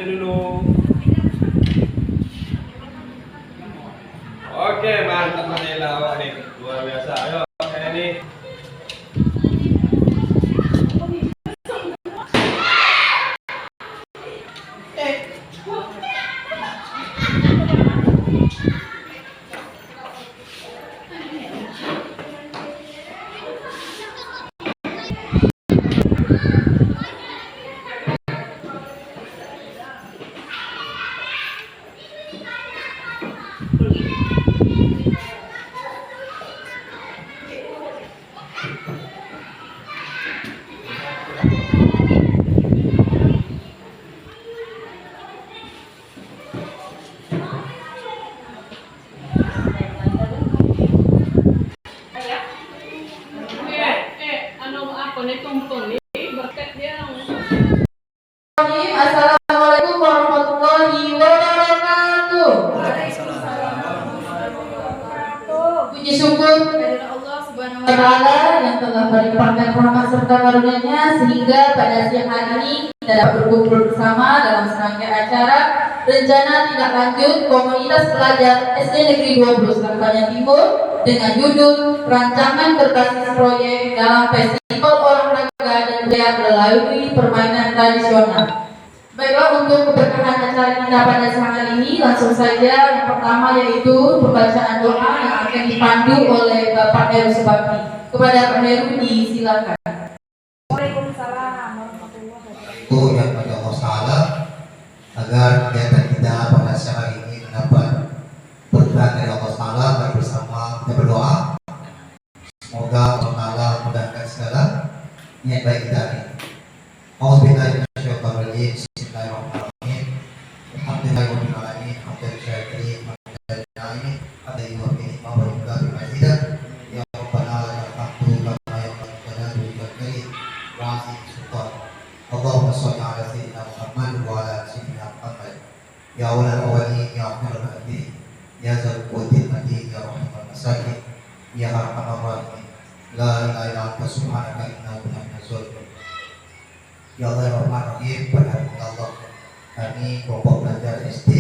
dulu. Oke, mantap Manila awak nih. Luar biasa. Ayo, ini. Assalamualaikum warahmatullahi wabarakatuh. Puji syukur kepada Allah Subhanahu wa taala yang telah melimpahkan rahmat serta karunia-Nya sehingga pada siang hari ini kita dapat berkumpul bersama dalam serangkaian acara rencana tindak lanjut komunitas pelajar SD Negeri 20 Serapanjang Timur dengan judul Rancangan Berbasis Proyek dalam Festival Olahraga dan Budaya melalui Permainan Tradisional. Baiklah, untuk keberkahan acara kita pada siang hari ini langsung saja yang pertama yaitu pembacaan doa yang akan dipandu oleh Bapak Heru Subakti. Kepada Pak Heru disilakan. Waalaikumsalam warahmatullahi wabarakatuh. Yang pada Allah Taala agar kegiatan kita pada siang hari ini mendapat berkat dari Allah Taala. Mari bersama kita berdoa. Semoga Allah Taala mudahkan segala niat baik kita ini. Auzubillahi minasyaitonir rajim. Bismillahirrahmanirrahim. Alhamdulillahirabbil alamin. Hamdan syakirin, hamdan naimin, hamdan yuwaffiqu wa yukafi mazidah. Ya Rabbana lakal hamdu kama yanbaghi li wajhikal karim wa 'azimi sultan. Allahumma shalli 'ala sayyidina Muhammad wa 'ala ali sayyidina Muhammad. Ya awwalal awwalin, ya akhirul akhirin, ya dzal quwwatil matin, ya rahimul masakin, ya arhamar rahimin. La ilaha illa anta subhanaka inna kunna minaz zalimin. Ya Allah, ya Rahman-Rahim, pada hari ini Allah, kami kelompok belajar SD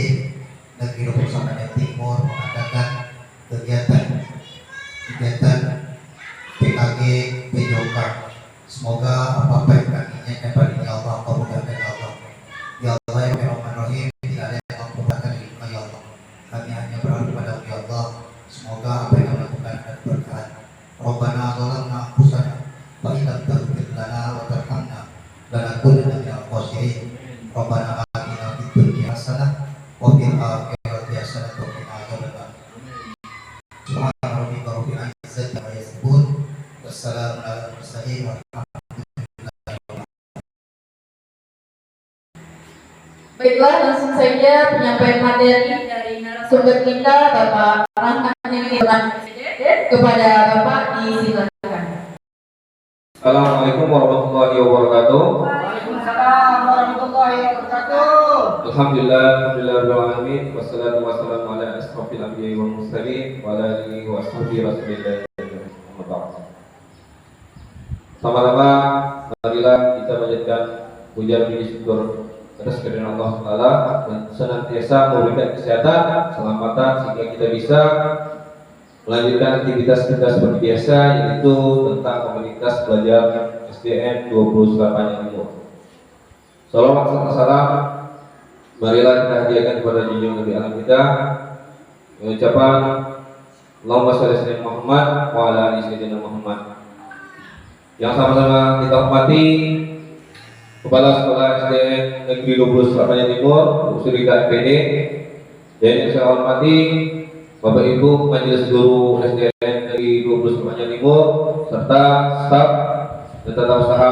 Negeri 20 Serapanjang Timur mengadakan kegiatan PKG PJOK. Semoga apa-apa yang kami inginkan pada ini Allah mudahkan ya Allah. Ya Allah, ya Rahman-Rahim, tidak ada yang memudahkan hidupnya ya Allah. Kami hanya berharap pada ya Allah, semoga apa yang kami lakukan ada berkah. Rabbana zalamna anfusana wa in lam taghfir lana wa tarhamna lanakunanna minal khasirin. Rabbana atina fid dunya hasanah wa fil akhirati hasanah wa qina adzabannar. Subhana rabbika rabbil izzati amma yasifun. Wassalamu alal mursalin walhamdulillahi. Baiklah, langsung saja penyampaian materi dari narasumber kita Bapak Rahman kepada Bapak disilakan. Assalamualaikum warahmatullahi wabarakatuh. Waalaikumsalam warahmatullahi wabarakatuh. Alhamdulillahirabbil alamin wassalatu wassalamu ala asrofil anbiya'i wal mursalin wa ala alihi wa sahbihi rasulillah. Sama-sama marilah kita panjatkan puja puji syukur atas kehadiran Allah Taala dan senantiasa memberikan kesehatan, keselamatan sehingga kita bisa melanjutkan aktivitas kita seperti biasa, yaitu tentang komunitas belajar SDN 20 Serapanjang Timur. Salawat serta salam marilah kita hadiahkan kepada junjungan Nabi alam kita dengan ucapan Allahumma shalli ala sayyidina Muhammad wa ala ali sayyidina Muhammad. Yang sama-sama kita hormati Kepala Sekolah SDN Negeri 20 Serapanjang Timur, Usurita MPD, dan yang saya hormati Bapak Ibu Majelis Guru SDN Negeri 20 Serapanjang Timur serta staf dan tata usaha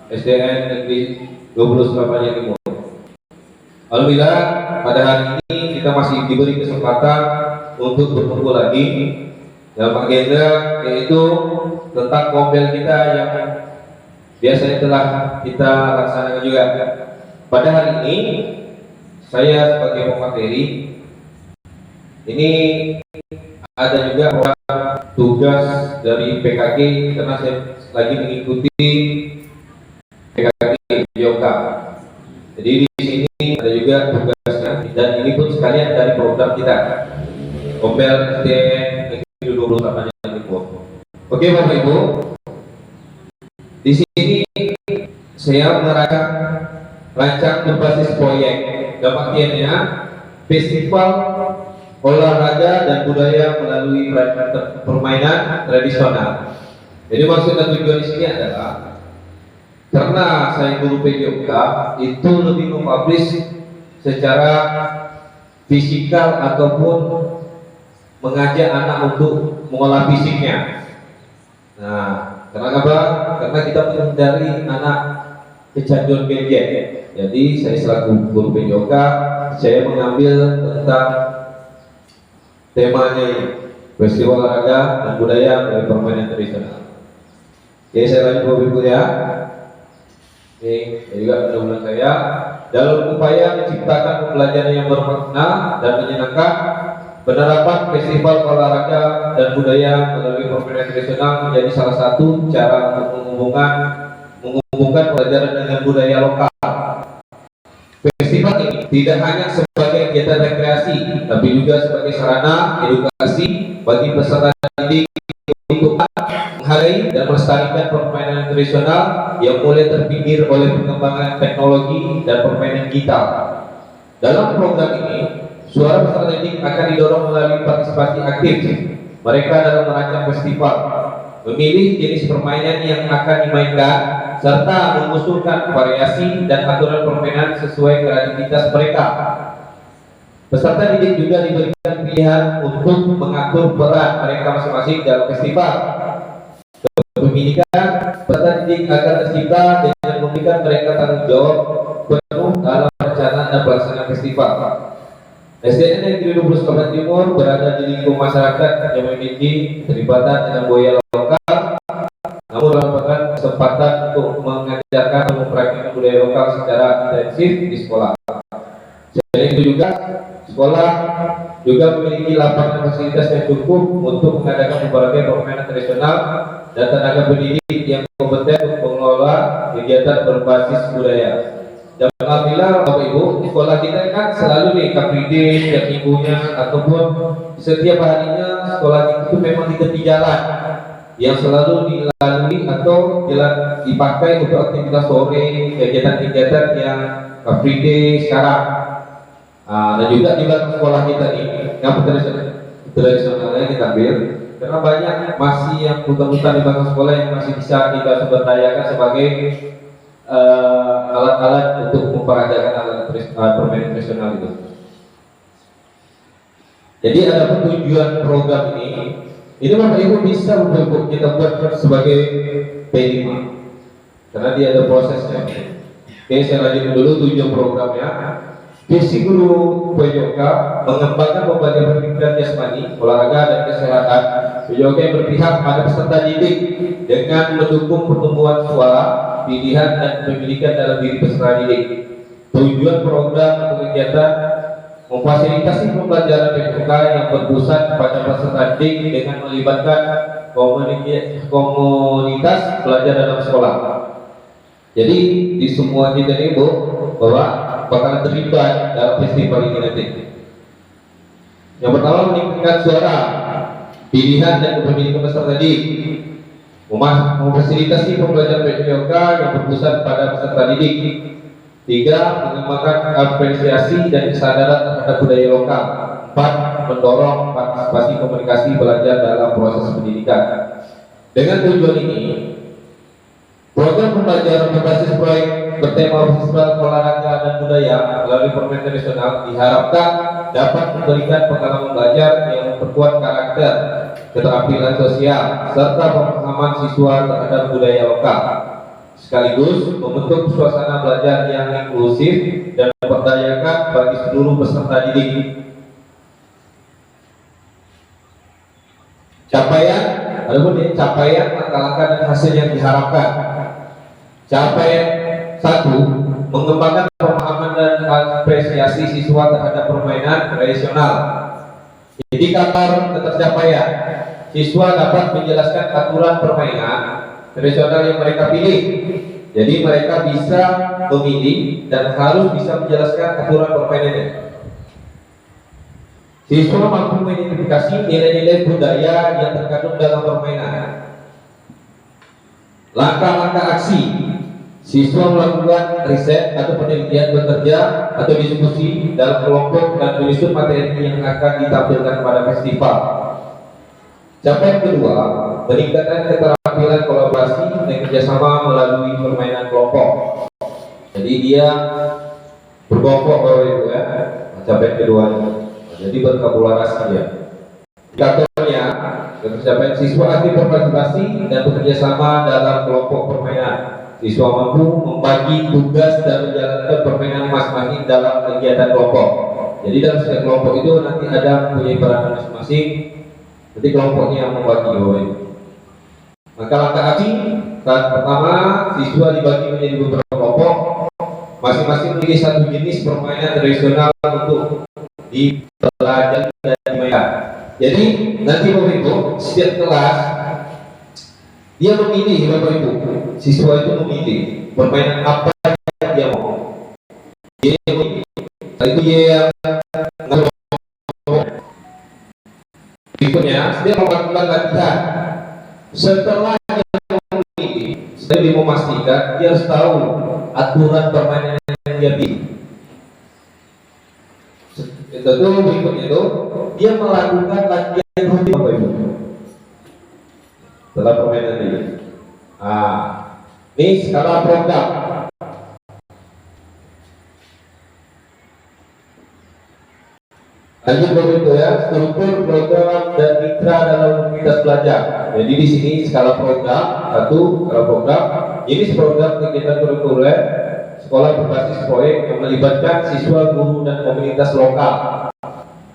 SDN Negeri 20 Serapanjang Timur. Alhamdulillah pada hari ini kita masih diberi kesempatan untuk berkumpul lagi dalam agenda yaitu tentang kompel kita yang biasanya telah kita laksanakan juga. Pada hari ini saya sebagai pemateri ini ada juga orang tugas dari PKG karena saya lagi mengikuti PKG PJOK. Jadi di sini ada juga tugasnya, dan ini pun sekalian dari program kita Ombel SDN Negeri 28 yang Ibu. Oke Bapak Ibu, di sini saya merancang berbasis proyek, dalam artiannya festival olahraga dan budaya melalui permainan tradisional. Jadi maksud dan tujuan di sini adalah karena saya guru PJOK itu lebih mempublish secara fisikal ataupun mengajak anak untuk mengolah fisiknya. Nah, karena apa? Karena kita menghindari anak kecanduan gadget. Jadi saya selaku guru PJOK, saya mengambil tentang temanya ini, festival olahraga dan budaya melalui permainan tradisional. Oke, saya lanjut Bapak Ibu ya. Ini juga mudah-mudahan saya dalam upaya menciptakan pembelajaran yang bermakna dan menyenangkan, penerapan festival olahraga dan budaya melalui permainan tradisional menjadi salah satu cara untuk menghubungkan pelajaran dengan budaya lokal. Festival ini tidak hanya sebagai kegiatan rekreasi, tapi juga sebagai sarana edukasi bagi peserta didik untuk menghargai dan melestarikan permainan tradisional yang mulai terpinggir oleh perkembangan teknologi dan permainan digital. Dalam program ini, suara peserta didik akan didorong melalui partisipasi aktif mereka dalam merancang festival, memilih jenis permainan yang akan dimainkan, serta mengusulkan variasi dan aturan permainan sesuai kreativitas mereka. Peserta didik juga diberikan pilihan untuk mengatur peran mereka masing-masing dalam festival. Kepemilikan peserta didik akan tercipta dengan memberikan mereka tanggung jawab penuh dalam perencanaan dan pelaksanaan festival. SDN Negeri 28 Timur berada di lingkup masyarakat yang memiliki keterlibatan dengan budaya lokal, namun merupakan kesempatan untuk mengajarkan dan mempraktikkan budaya lokal secara intensif di sekolah. Selain itu juga sekolah juga memiliki lapangan fasilitas yang cukup untuk mengadakan berbagai permainan tradisional dan tenaga pendidik yang kompeten untuk mengelola kegiatan berbasis budaya. Dan alhamdulillah Bapak Ibu, sekolah kita kan selalu nih Car Free Day setiap minggunya ataupun setiap harinya sekolah itu memang di tepi jalan yang selalu dilalui atau jalan dipakai untuk aktivitas sore, kegiatan-kegiatan yang Car Free Day sekarang. Dan juga di belakang sekolah kita nih, yang tradisionalnya kita ambil, karena banyak masih yang hutan-hutan di belakang sekolah yang masih bisa kita berdayakan sebagai alat-alat untuk memperagakan alat permainan tradisional itu. Jadi ada tujuan program ini Bapak Ibu bisa kita buat sebagai P5 karena dia ada prosesnya. Oke, saya lanjut dulu tujuan programnya. Visi guru PJOK mengembangkan pembelajaran pikiran jasmani, olahraga dan kesehatan. PJOK yang berpihak pada peserta didik dengan mendukung pertumbuhan suara, pilihan dan kepemilikan dalam diri peserta didik. Tujuan program atau kegiatan memfasilitasi pembelajaran PJOK yang berpusat pada peserta didik dengan melibatkan komunitas belajar dalam sekolah. Jadi di semua kita ini Bu, bahwa bakalan terlibat dalam festival ini nanti. Yang pertama meningkatkan suara, pilihan dan kepemilikan peserta didik, memfasilitasi pembelajaran PJOK yang berpusat pada peserta didik. 3. Mengembangkan apresiasi dan kesadaran terhadap budaya lokal. 4. Mendorong partisipasi komunikasi belajar dalam proses pendidikan. Dengan tujuan ini, program pembelajaran berbasis proyek bertema festival olahraga dan budaya melalui permainan tradisional diharapkan dapat memberikan pengalaman belajar yang memperkuat karakter, keterampilan sosial, serta pemahaman siswa terhadap budaya lokal, sekaligus membentuk suasana belajar yang inklusif dan memperdayakan bagi seluruh peserta didik. Capaian langkah-langkah dan hasil yang diharapkan. Capaian 1. Mengembangkan pemahaman dan apresiasi siswa terhadap permainan tradisional. Indikator ketercapaian, siswa dapat menjelaskan aturan permainan tradisional yang mereka pilih Jadi mereka bisa memilih dan harus bisa menjelaskan aturan permainannya. Siswa mampu mengidentifikasi nilai-nilai budaya yang terkandung dalam permainan. Langkah-langkah aksi: siswa melakukan riset atau penelitian, bekerja atau diskusi dalam kelompok dan menyusun materi yang akan ditampilkan pada festival. Capaian kedua, peningkatan keterampilan kolaborasi dan kerjasama melalui permainan kelompok. Jadi dia berkelompok Bapak Ibu ya. Capaian kedua, jadi berkolaborasi ya. Indikatornya, capaian siswa aktif berpartisipasi dan bekerja sama dalam kelompok permainan. Siswa mampu membagi tugas dan menjalankan permainan masing-masing dalam kegiatan kelompok. Jadi dalam setiap kelompok itu nanti ada punya peran masing-masing. Jadi kelompoknya yang membagi. Maka langkah aksi pertama, siswa dibagi menjadi beberapa kelompok, masing-masing memilih satu jenis permainan tradisional untuk dipelajari dan dimainkan. Jadi nanti Bapak Ibu setiap kelas dia memilih, Bapak Ibu, siswa itu memilih permainan apa yang dia mau. Dia memilih. Itu dia yang berikutnya dia melakukan latihan. Setelah dia memilih, dia memastikan dia harus tahu aturan permainan yang dia pilih. Itu berikutnya itu dia melakukan latihan rutin, Bapak Ibu. Setelah permainan ini, ini skala program. Lanjut Bapak Ibu ya, struktur program dan mitra dalam komunitas belajar. Jadi di sini skala program satu, skala program. Ini program kegiatan kurikuler sekolah berbasis proyek yang melibatkan siswa, guru, dan komunitas lokal.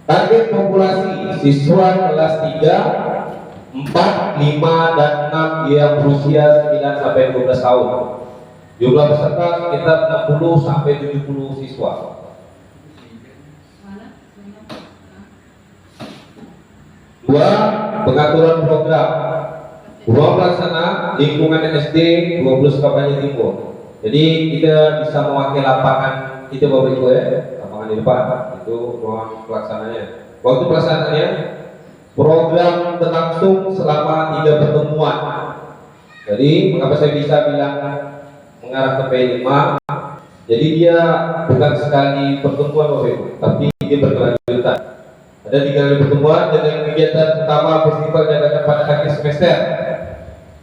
Target populasi siswa kelas 3, 4, 5, dan 6 yang berusia 9 sampai 12 tahun. Jumlah peserta sekitar 60 sampai 70 siswa. Dua, pengaturan program. Ruang pelaksana lingkungan SD 12 Kabupaten Timur. Jadi kita bisa memakai lapangan itu Bapak Ibu ya, lapangan di depan itu ruang pelaksananya. Waktu pelaksanaannya program berlangsung selama 3 pertemuan. Jadi mengapa saya bisa bilang mengarah ke P5? Jadi dia bukan sekali pertemuan Bapak Ibu, tapi dia berkelanjutan. Ada 3 kali pertemuan dengan kegiatan utama festival diadakan pada akhir semester.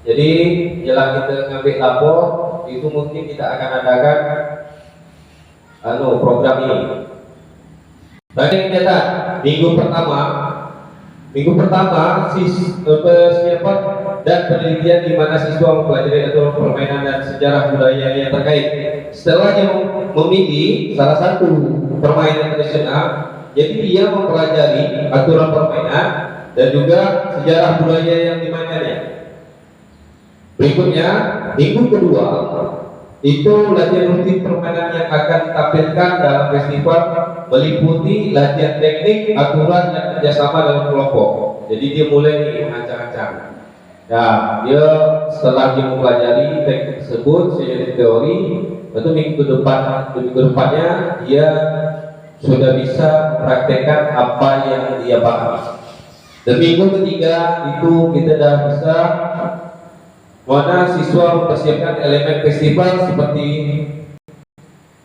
Jadi jelang kita ngambil lapor itu mungkin kita akan adakan program ini. Bagi kegiatan minggu pertama persiapan dan penelitian di mana siswa mempelajari aturan permainan dan sejarah budaya yang terkait. Setelah dia memilih salah satu permainan tradisional, jadi dia mempelajari aturan permainan dan juga sejarah budaya yang dimainkannya. Berikutnya, minggu kedua itu latihan rutin permainan yang akan ditampilkan dalam festival meliputi latihan teknik, aturan, dan kerjasama dalam kelompok. Jadi dia mulai nih mengancang-ancang. Nah, dia setelah dia mempelajari teknik tersebut secara teori, itu minggu depannya dia sudah bisa mempraktekkan apa yang dia pahami. Dan minggu ketiga itu kita sudah bisa mana siswa mempersiapkan elemen festival seperti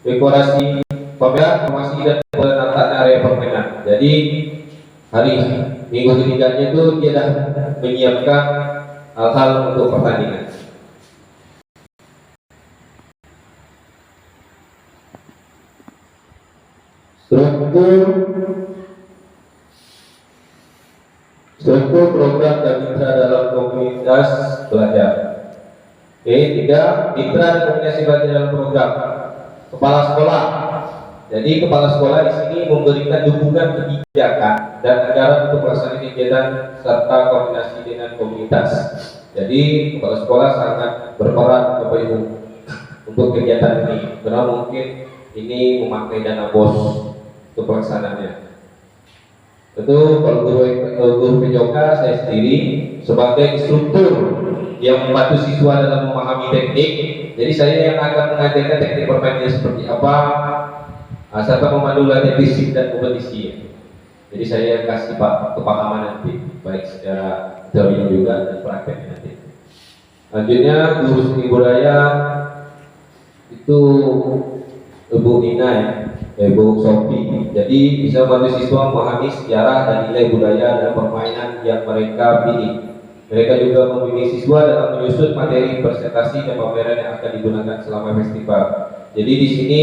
dekorasi, pameran, informasi, dan penataan area permainan. Jadi hari minggu ketiganya itu dia sudah menyiapkan hal-hal untuk pertandingan. Struktur program dan mitra dalam komunitas belajar. Tiga, mitra dan komunikasi belajar dalam program. Kepala sekolah. Jadi kepala sekolah di sini memberikan dukungan kebijakan dan anggaran untuk pelaksanaan kegiatan serta koordinasi dengan komunitas. Jadi kepala sekolah sangat berperan Bapak Ibu untuk kegiatan ini, karena mungkin ini memakai dana BOS untuk pelaksanaannya. Tentu kalau guru PJOK saya sendiri sebagai instruktur yang membantu siswa dalam memahami teknik. Jadi saya yang akan mengajarkan teknik permainan seperti apa, serta memandu latihan fisik dan kompetisi. Jadi saya kasih kepahaman nanti, baik secara teori juga dan praktek nanti. Selanjutnya guru seni budaya itu Ibu Nina Ibu Sofi. Jadi bisa membantu siswa memahami sejarah dan nilai budaya dan permainan yang mereka pilih. Mereka juga membimbing siswa dalam menyusun materi presentasi dan pameran yang akan digunakan selama festival. Jadi di sini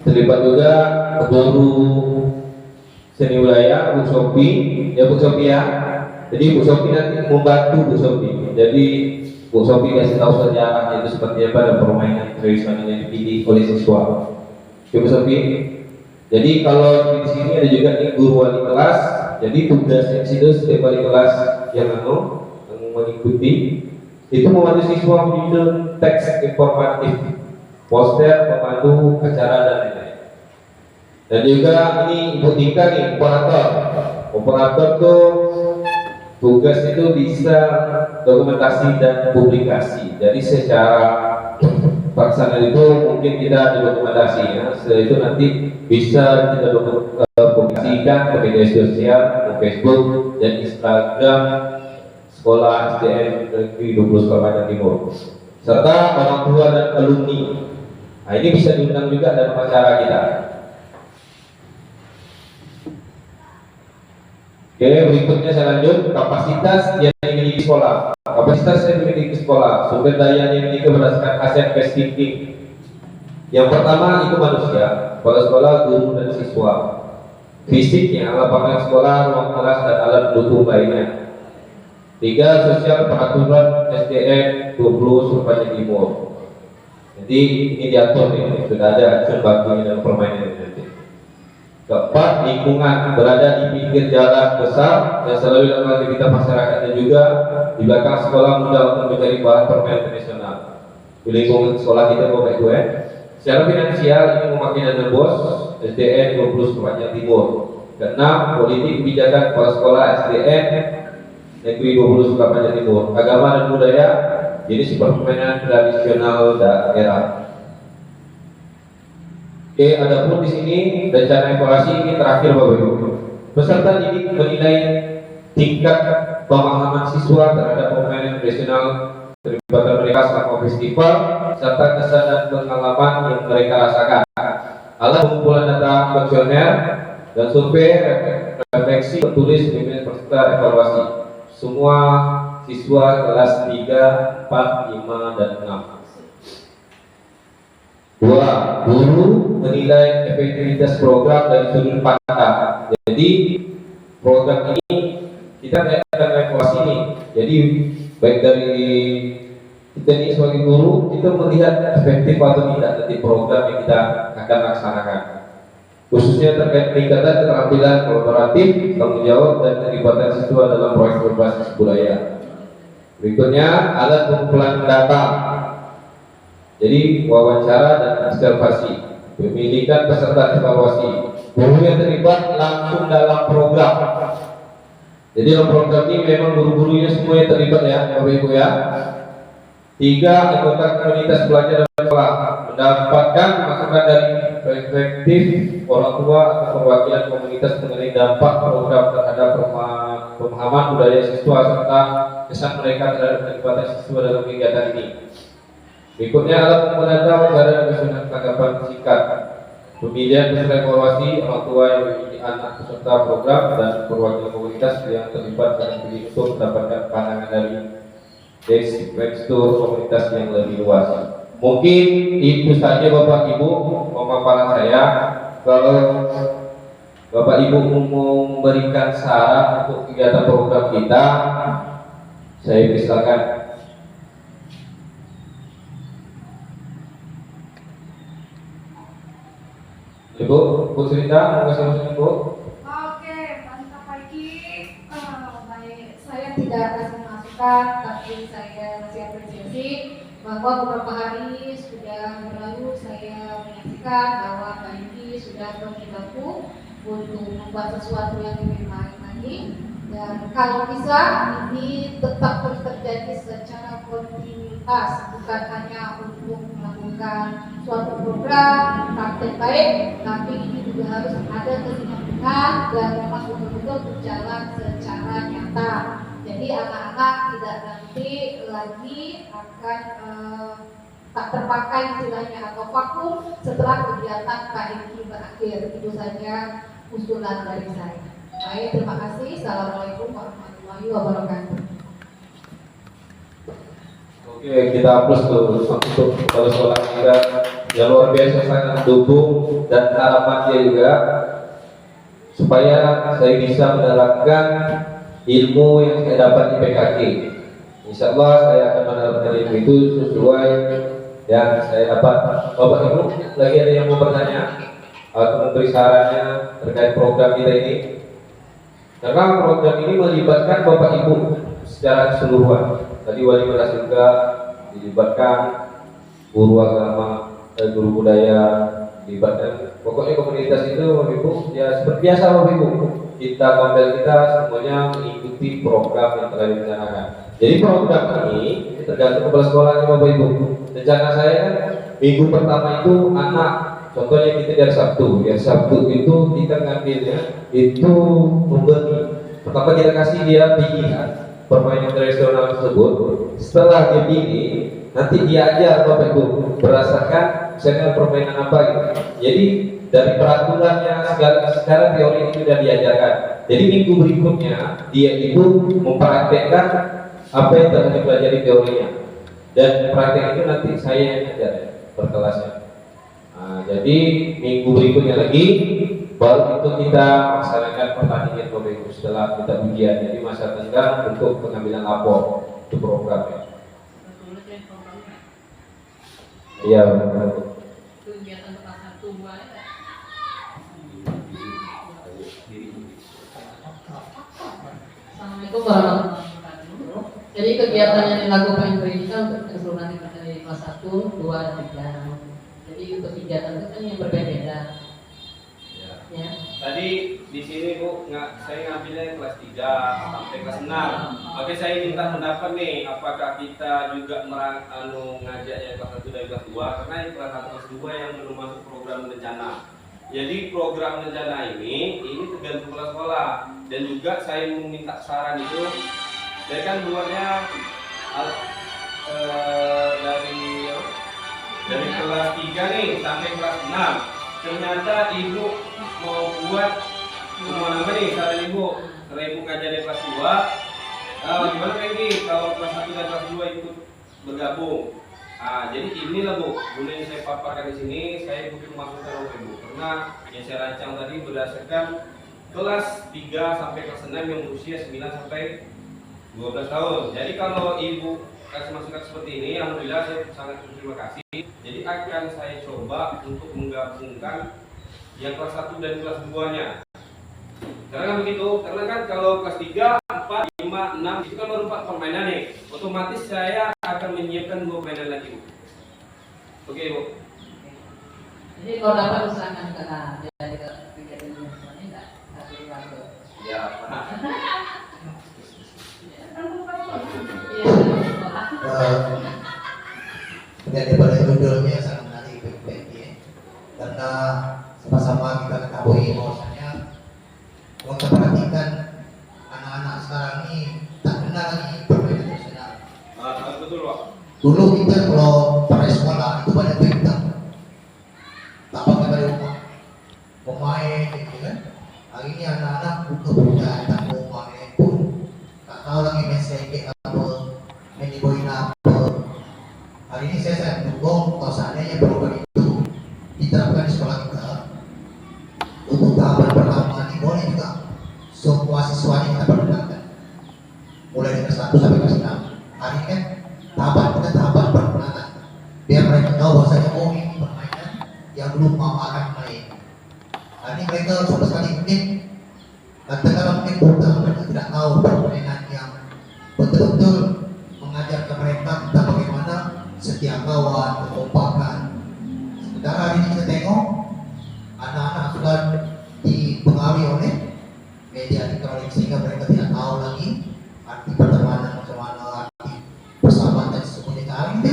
terlibat juga guru seni budaya Bu Sofi, Bu Sofi ya. Jadi Bu Sofi nanti membantu Bu Sofi. Jadi Bu Sofi kasih tahu sejarahnya itu seperti apa dan permainan tradisional yang dipilih oleh siswa. Bu Sofi. Jadi kalau di sini ada juga nih guru wali kelas. Jadi tugasnya itu setiap wali kelas yang mengikuti itu membantu siswa menyusun teks informatif, poster, memandu acara dan lain-lain. Dan juga ini Ibu Tika nih, operator. Operator tuh tugas itu bisa dokumentasi dan publikasi. Jadi secara pelaksanaan itu mungkin kita dokumentasi ya. Setelah itu nanti bisa kita publikasikan ke media sosial, ke Facebook dan Instagram Sekolah SDN Negeri 20 Surabaya Timur, serta orang tua dan alumni. Nah ini bisa diundang juga dalam acara kita. Oke, berikutnya saya lanjut. Kapasitas yang dimiliki sekolah. Kapasitas yang dimiliki sekolah, sumber daya yang dimiliki berdasarkan aset best thinking. Yang pertama itu manusia, kepala sekolah, guru dan siswa. Fisiknya, lapangan sekolah, ruang kelas dan alat pendukung lainnya. 3. Sosial peraturan SDN 20 Surabaya Timur. Jadi ini diatur nih, sudah ada acuan bakunya dalam permainan ini nanti. 4. Lingkungan, berada di pinggir jalan besar dan selalu dalam aktivitas masyarakat dan juga di belakang sekolah mudah untuk mencari bahan permainan tradisional. Di lingkungan sekolah kita Bapak Ibu ya. Secara finansial ini memakai dana BOS SDN 20 Surabaya Timur. 6. Politik kebijakan kepala sekolah SDN Negeri 20 Surabaya Timur. Agama dan budaya, jadi seperti permainan tradisional daerah. Oke, adapun di sini rencana evaluasi ini terakhir Bapak Ibu. Peserta didik menilai tingkat pemahaman siswa terhadap permainan tradisional terlibatan mereka selama festival serta kesan dan pengalaman yang mereka rasakan. Alat pengumpulan data kuesioner dan survei refleksi tertulis dengan peserta evaluasi. Semua siswa kelas 3, 4, 5, dan 6. 2. Guru menilai efektivitas program dari sudut pandang. Jadi program ini kita akan evaluasi nih. Jadi baik dari kita ini sebagai guru, kita melihat efektif atau tidak dari program yang kita akan laksanakan. Khususnya terkait peningkatan keterampilan kolaboratif, tanggung jawab dan keterlibatan siswa dalam proyek berbasis budaya. Berikutnya alat pengumpulan data. Jadi wawancara dan observasi, pemilikan peserta evaluasi, guru yang terlibat langsung dalam program. Jadi dalam program ini memang guru-gurunya semua yang terlibat ya, Bapak Ibu ya. 3. Anggota komunitas belajar dan sekolah mendapatkan masukan dari perspektif orang tua atau perwakilan komunitas mengenai dampak program terhadap pemahaman budaya siswa serta kesan mereka terhadap keterlibatan siswa dalam kegiatan ini. Berikutnya alat pengumpulan data wawancara dan penyusunan tanggapan singkat. Pemilihan peserta evaluasi orang tua yang memiliki anak peserta program dan perwakilan komunitas yang terlibat dalam studi untuk mendapatkan pandangan dari tekstur komunitas yang lebih luas. Mungkin itu saja Bapak Ibu pemaparan saya. Kalau Bapak Ibu mau memberikan saran untuk kegiatan program kita, saya persilakan. Ibu, Bu Srita, mau kasih masukan Bu? Oke, mantap pagi. Baik, saya tidak kasih masukan, tapi saya masih apresiasi bahwa beberapa hari sudah berlalu saya menyaksikan bahwa Pak Yuki sudah berjibaku untuk membuat sesuatu yang lebih baik lagi. Dan kalau bisa ini tetap terus terjadi secara aktivitas, bukan hanya untuk melakukan suatu program praktek baik, tapi ini juga harus ada kesinambungan dan memang betul-betul berjalan secara nyata. Jadi anak-anak tidak nanti lagi akan tak terpakai istilahnya atau vakum setelah kegiatan KMI berakhir. Itu saja usulan dari saya. Baik, terima kasih. Assalamualaikum warahmatullahi wabarakatuh. Oke, kita plus tuh untuk kepala sekolah kita yang luar biasa sangat dukung dan harapan dia juga supaya saya bisa menerapkan ilmu yang saya dapat di PKK. Insya Allah saya akan menerapkan ilmu itu sesuai yang saya dapat. Bapak Ibu, lagi ada yang mau bertanya atau memberi sarannya terkait program kita ini? Karena program ini melibatkan Bapak Ibu secara keseluruhan. Tadi wali kelas juga dilibatkan, guru agama, guru budaya dilibatkan. Pokoknya komunitas itu Bapak Ibu ya seperti biasa Bapak Ibu. Kita semuanya mengikuti program yang telah direncanakan. Jadi program ini tergantung kepala sekolahnya Bapak Ibu. Rencana saya kan minggu pertama itu anak, contohnya kita dari Sabtu. Ya Sabtu itu kita ngambilnya itu membeli. Pertama kita kasih dia pilihan permainan tradisional tersebut. Setelah dia pilih, nanti dia ajar Bapak Ibu berdasarkan misalnya permainan apa gitu. Jadi dari peraturannya sekarang teori itu sudah diajarkan. Jadi minggu berikutnya dia itu mempraktekkan apa yang telah dipelajari teorinya. Dan praktek itu nanti saya yang ajar per kelasnya. Nah, jadi minggu berikutnya lagi baru itu kita laksanakan pertandingan Bapak Ibu setelah kita ujian. Jadi masa tenggang untuk pengambilan lapor itu programnya. Iya benar. Kegiatan kelas 1 buat Assalamualaikum warahmatullahi wabarakatuh. Jadi kegiatan yang dilakukan kita untuk keseluruhan dari kelas 1, 2, dan 3. Jadi untuk kegiatan itu kan yang berbeda-beda. Ya. Tadi di sini Bu, saya ngambilnya kelas 3 sampai kelas 6. Oke, saya minta pendapat nih, apakah kita juga ngajak yang kelas 1 dari kelas 2? Karena yang kelas 1 kelas 2 yang belum masuk program rencana. Jadi program rencana ini tergantung kepala sekolah. Dan juga saya meminta saran itu, saya kan buatnya dari kelas 3 nih sampai kelas 6. Ternyata ibu mau buat apa nih saran ibu? Karena ibu ngajar di kelas 2, gimana Pengki kalau kelas 1 dan kelas 2 ikut bergabung? Jadi inilah Bu, boleh saya paparkan di sini, saya butuh masukan Ibu karena yang saya rancang tadi berdasarkan kelas 3 sampai kelas 6 yang usia 9 sampai 12 tahun. Jadi kalau Ibu kasih masukan seperti ini, alhamdulillah saya sangat berterima kasih. Jadi akan saya coba untuk menggabungkan yang kelas 1 dan kelas 2-nya. Karena kan begitu, karena kan kalau kelas 3, 4, 5, 6 itu kan baru 4 permainan nih. Otomatis saya akan menyiapkan 2 permainan lagi Bu. Oke Bu. Jadi kalau dapat usahakan dari kegiatan ini enggak satu. Ya. Daripada judulnya sangat menarik baik-baik ya. Karena sama-sama kita ketahui bahwasanya kalau kita perhatikan anak-anak sekarang ini tak kenal lagi permainan tradisional. Betul Pak. Dulu kita kalau pada sekolah itu banyak bintang, tak pakai dari rumah, pemain gitu kan. Hari ini anak-anak buka tak mau main pun, tak tahu lagi main sedikit apa, main di boina apa. Hari ini saya sangat mendukung kalau seandainya program itu diterapkan di sekolah kita. Untuk tahapan pertama ini boleh juga semua siswanya kita perkenalkan, mulai dari kelas 1 sampai kelas 6. Hari ini kan tahapan perkenalan, biar mereka tahu bahwasanya oh ini permainan yang belum mau akan main. Hari ini mereka sama sekali mungkin katakanlah mungkin buta, mereka tidak tahu permainan yang betul-betul mengajarkan mereka tentang bagaimana setia kawan, kekompakan. Sementara hari ini kita tengok anak-anak sudah dipengaruhi oleh media elektronik sehingga mereka tidak tahu lagi arti pertemanan macam mana, arti persahabatan sesungguhnya. Hari ini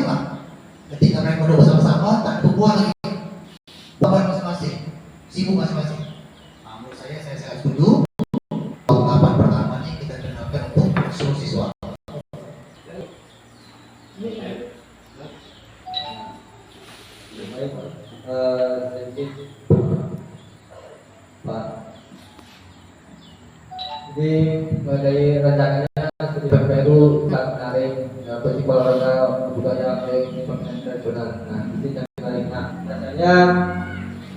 acaranya seperti baru saat menarik festival olahraga budaya internasional. Nah, ini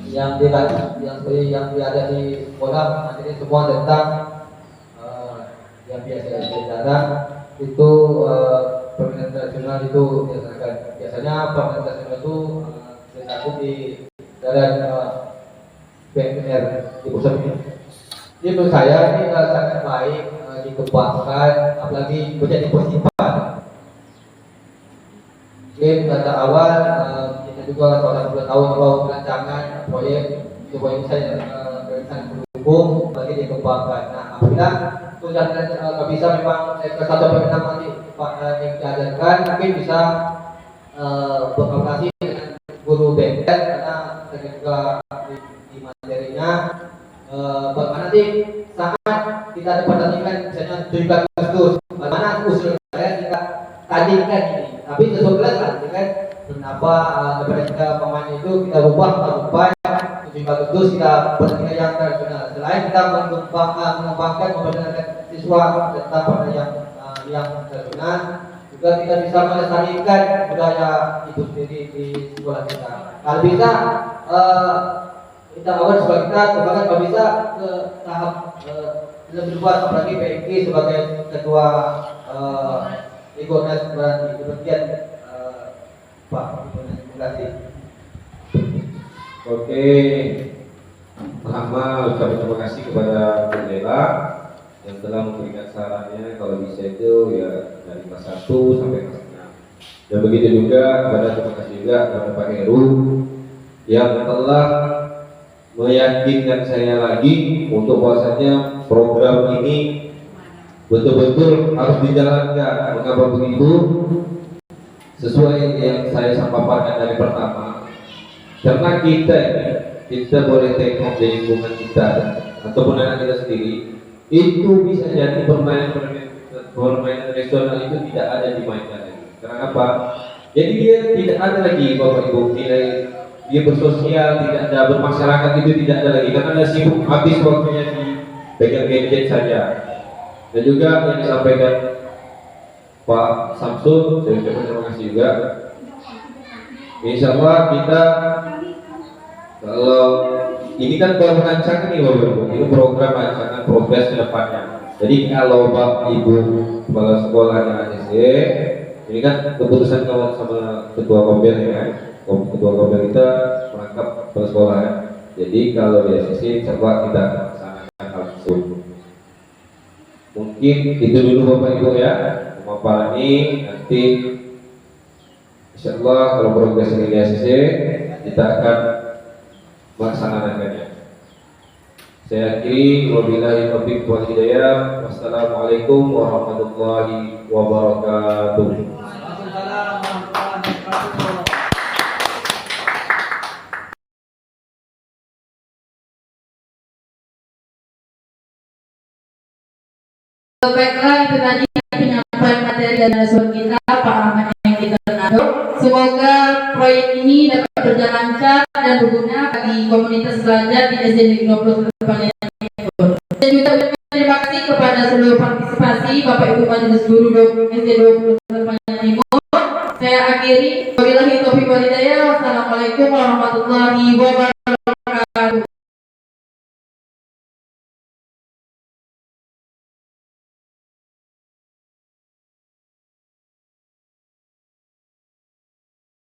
yang menarik. Nah, biasanya yang ada di sekolah materi semua tentang yang biasa sejarah itu permainan tradisional itu dilaksanakan. Biasanya permainan tradisional itu dilakukan di jalan PNR di pusat ini. Jadi menurut saya ini sangat baik dikembangkan, apalagi menjadi festival. Mungkin pada awal kita juga sudah tahu bahwa perancangan proyek ini saya mendukung bagi dikembangkan. Nah, apabila sudah bisa memang satu pemenang nanti yang diajarkan mungkin bisa berkolaborasi dengan guru BMT karena saya juga di materinya bagaimana nanti saat kita ada pertandingan misalnya 17 Agustus bagaimana usul saya kita tandingkan ini tapi sesuai kelas kan kenapa daripada kita pemain itu kita rubah 17 Agustus kita pertandingan yang tradisional selain kita mengembangkan memperkenalkan siswa tentang pertandingan yang tradisional juga kita bisa melestarikan budaya itu sendiri di sekolah kita. Kalau bisa kita awal sebagai kita kembangkan kalau bisa ke tahap lebih luas apalagi PMK sebagai ketua Ligornas berarti demikian Pak. Terima kasih. Oke, pertama ucapkan terima kasih kepada Bu Lela yang telah memberikan sarannya kalau bisa itu ya dari kelas 1 sampai kelas 6. Dan begitu juga terima kasih juga kepada Pak Heru yang telah meyakinkan saya lagi untuk bahwasanya program ini betul-betul harus dijalankan. Mengapa begitu? Sesuai yang saya sampaikan dari pertama, karena kita boleh tengok di lingkungan kita ataupun anak kita sendiri itu bisa jadi permainan nasional itu tidak ada dimainkan lagi. Kenapa? Jadi dia tidak ada lagi Bapak Ibu nilai dia bersosial, tidak ada bermasyarakat itu tidak ada lagi karena dia sibuk habis waktunya di pegang gadget saja. Dan juga yang disampaikan Pak Samsul, saya ucapkan terima kasih juga. Insya Allah kita kalau ini kan baru rancangan nih Bapak Ibu, ini program rancangan progres ke depannya. Jadi kalau Bapak Ibu kepala sekolahnya ACC, ini kan keputusan kawan sama ketua Kombel ya, ketua Kombel kita merangkap kepala sekolah ya. Jadi kalau di ACC coba kita laksanakan langsung. Mungkin itu dulu Bapak Ibu ya, pemaparan ini nanti Insya Allah kalau progres ini di ACC kita akan melaksanakannya. Saya akhiri wabillahi taufiq wal hidayah. Wassalamualaikum warahmatullahi wabarakatuh. Baiklah, itu tadi penyampaian materi dan narasumber kita Pak Ahmad yang kita Nado. Semoga proyek ini dapat berjalan lancar dan berguna bagi komunitas belajar di SD Negeri 20 Kedepannya. Dan juga terima kasih kepada seluruh partisipasi Bapak Ibu Majelis Guru SD 20 Kedepannya Timur. Saya akhiri. Wabillahi taufiq wal hidayah. Wassalamualaikum warahmatullahi wabarakatuh.